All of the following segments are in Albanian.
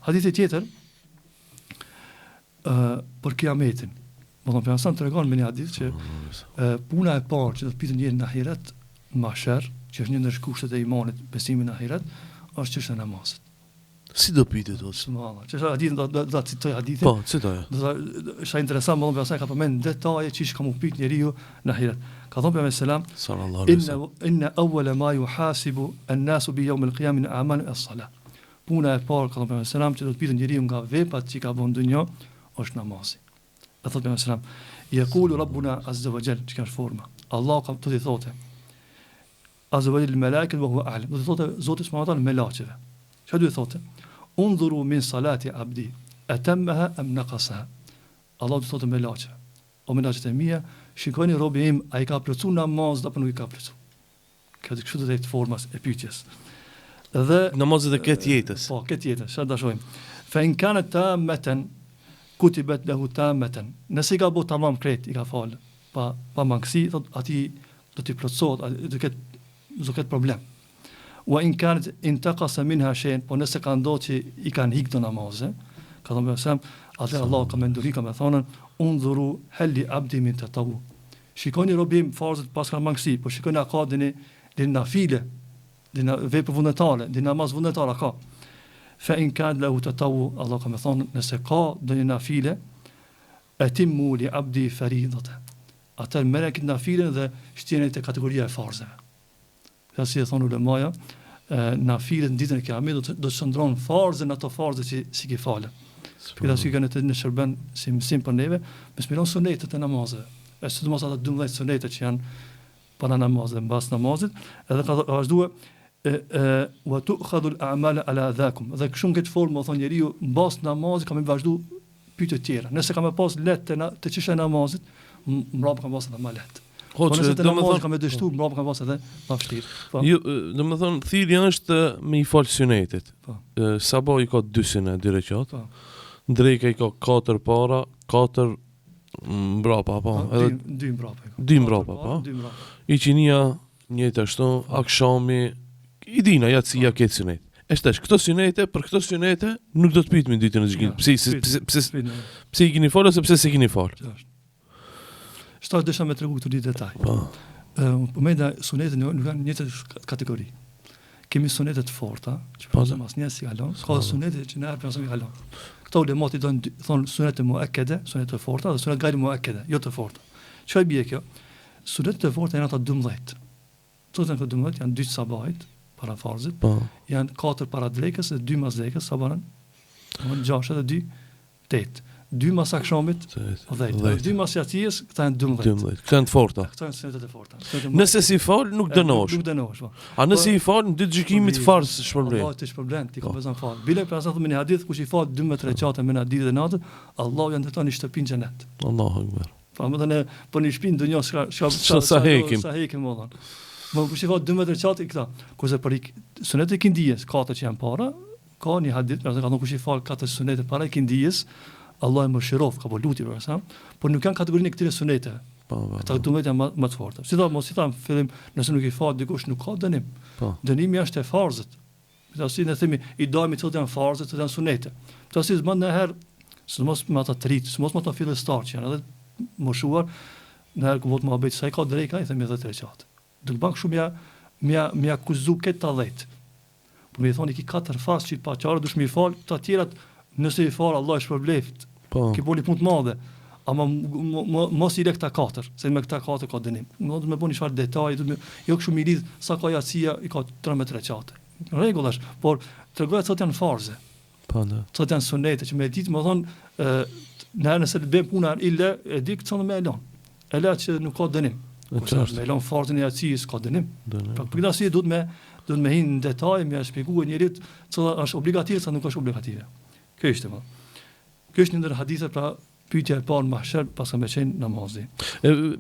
Hadithi tjetër për kiametin. Domethënë pejgamberi tregon me një hadith që puna e parë që do të pyeten njeriu në ahiret, në mahsher, që është një ndër kushtet e imanit, besimi në ahiret, është çështja e namazit. Si do pyetet o? Subhanallahu. Çështja e hadithit do ta citoj hadithin. Po, citoj. Është interesant, më vonë ka përmend detaje që ka më pyet njeriu në ahiret. Ka thënë pejgamberi selam, sallallahu alaihi wasallam, inna awwala ma yuhasibu an-nasu bi yawm al-qiyamah min a'mal as-salah. Puna e parë, ka thënë pejgamberi selam, që do të pyeten njeriu nga veprat që ka bën në dunjë, është namazi. E thotë pejgamberi selam, yaqulu rabbuna azza wa jalla, që ka forma. Allah ka të thotë azza wa jalla al-malaikatu wa huwa a'lam. Do të thotë Zoti subhanahu wa taala melaqeve. Çfarë do të thotë? Undhuru min salati abdi atammaha am naqasaha. Allah do të thotë melaqeve. O melaqet e mia, shikoni robi im, a i ka plotsu namaz apo nuk i ka plotsu. Kjo kështu do të jetë formas e pyetjes. Dhe namazet e këtë jetës. Po, këtë jetës, çfarë dashojmë? Fa in kanat tammatan kutibat lahu tammatan. Nëse ka bëu tamam krejt, i ka fal. Pa mangësi, thot aty do të plotsohet, do ketë problem. Wa in kanat intaqasa minha shay'an, po nëse ka ndodhur që i kanë hiq të namazë, ka thënë se atë Allah ka menduri ka më thonën undhuru hali abdi min tatawu. Shikoni robim farzët pas ka mangësi, po shikoni a ka dini nafile, dini vepër vullnetare, dini namaz vullnetar ka. Fa in kan lahu tatawu, Allah ka më thonë nëse ka dini nafile, atimmu li abdi faridata. Atë merrek nafilen dhe shtjeni te kategoria e farzëve. Ja si e thonë ulemaja, nafilet në ditën e kiametit do të shndron farzën ato farzë që si ke falë. Këta si kanë të në shërben si mësim për neve, me smiron sunetet e namazëve. E së të mos ata 12 sunetet që janë para namazëve, në bas namazit, edhe ka vazhdua wa tu'khadhu al-a'mal ala dhakum. Dhe kështu në këtë formë, thonë njeriu, në bas namazit ka me vazhdu pyetje tjera. Nëse ka me pas lehtë të çështja e namazit, mbrapa ka pas edhe më lehtë. Po nëse të namazit ka me dështu, mbrapa ka pas edhe më vështirë. Jo, domethënë thirrja është me i fal sunetet. Sabah i ka 2 sunet, 2 rekat. Drejka i ka 4 para, 4 mbrapa, po. Edhe 2 mbrapa. 2 mbrapa, po. I qinia njëjtë ashtu, akshami, i dina jatësia këtë sunet. E shtash, këto sunete, për këto sunete nuk do të pyetemi ditën e gjykimit. Pse i keni fal ose pse s'e keni fal? Shtash desha me tregu këtu një detaj. Po menda sunetet nuk kanë një kategori. Kemi sunetet forta, që pasëm asnjë si kalon, ka sunetet që na pasëm i kalon. Këto ulemat i thonë sunet e muakkede, sunet e forta dhe sunet gajri muakkede, jo të forta. Çfarë bie kjo? Sunet e forta janë ata 12. Këto 12 janë 2 sabahit para farzit, janë 4 para drekës dhe 2 mas drekës, sabahën, 6 dhe 2 8. 2 mas akşamit, 10. 2 mas yatijës, këta janë 12. Këta janë të forta. Këta janë sunetet e forta. Nëse si fal, nuk dënohesh. Nuk dënohesh, po. A nëse i fal, në ditë gjykimit farz shpërblen. Allah të shpërblen, ti ka bezon fal. Bile për asaj thonë në hadith, kush i fal 12 recate me ditën e natës, Allahu ja ndërton një shtëpi në xhenet. Allahu akbar. Po më thënë po në shtëpi në dunjë sa hekim. Sa hekim më thon. Mo kush i fal 12 recate këta. Kurse për sunetet e kindijës, 4 që janë para, ka një hadith, pra ka thonë kush i fal 4 sunete para kindijës, Allah e mëshirof, ka po lutje për sa, por nuk kanë kategorinë e këtyre suneteve. Këta 12 janë më të forta. Si mos i tham fillim, nëse nuk i fal dikush nuk ka dënim. Dënimi është e farzët. Këta si ne themi i dajmi të janë farzët, të janë sunete. Këta si më ndonjëherë, sidomos me ata të rit, sidomos me ata fillestar që janë edhe moshuar, ndër ku vot mohabet sa i ka drejka, i themi 10 recat. Do të bank shumë mja akuzu këtë 10. Po më thoni ki 4 fas që pa qarë dush më i fal, të tjerat nëse i fal Allah është përbleft. Ki boli punë të madhe. Ama mos i lek ta 4, se me këta 4 ka dënim. Do të më bëni çfarë detaj, jo kështu mi lidh sa ka yatsia i ka 13 recate. Rregullash, por tregoja se janë farze. Po da. Sot janë sunete që me ditë më thon nëse të bëjmë punën illa e di këtë më elon. Ela që nuk ka dënim. Me elon farzën e yatsis ka dënim. Për këtë arsye duhet me hin në detaj, më shpjeguar njërit çfarë është obligative, sa nuk është obligative. Kjo është më. Kjo është një ndër hadithe pra pyetja e parë mahsher pas ka më qenë namazi.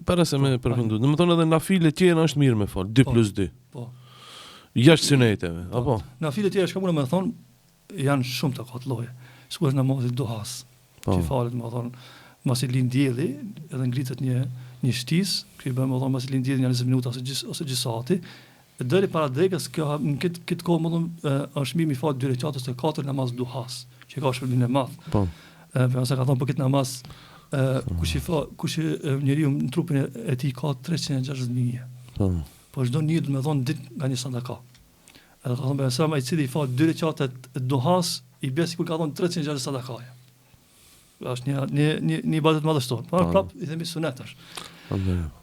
Para se më përfundu. Domethënë edhe nafile tjera është mirë me fal, 2+2. Po. Jashtë suneteve, apo? Nafile tjera çka mund të thonë janë shumë të katloje. Sikur namazi duhas. Që falet më thonë mos i lind dielli, edhe ngritet një shtis, që bëjmë më thonë mos i lind dielli 20 minuta ose gjysmë sati. Deri para drekës kjo në këtë kohë më thonë është mirë mi fal 2 recate ose 4 namaz duhas. që ka shpërblim e madh. Po. Pejgamberi ka thonë për këtë namaz, kush njeriu në trupin e tij ka 360.000. Po çdo një do të më thonë ditë nga një sadaka. Edhe ka thonë pejgamberi ai cili fal 2 rekatet duhas i bie sikur ka thonë 360 sadakaje. Është një ibadet madhështor. Po prap i themi sunet është.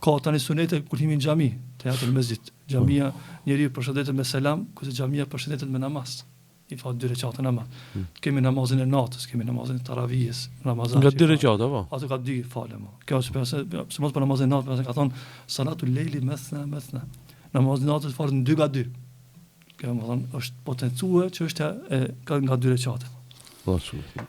Ka tani sunete kur himi në xhami, te atë mesjid. Xhamia njeriu përshëndetet me selam, kurse xhamia përshëndetet me namaz. I fal 2 rekate namaz. Kemi namazin e natës, kemi namazin e taravijes, namazat. Nga 2 rekate po. Ato ka 2 falem. Kjo është se mos për namazin e natës, ka thonë salatul leili mesna. Namazin e natës falet në 2 nga 2. Kjo më thonë është potencuar që është nga 2 rekate. Po shumë.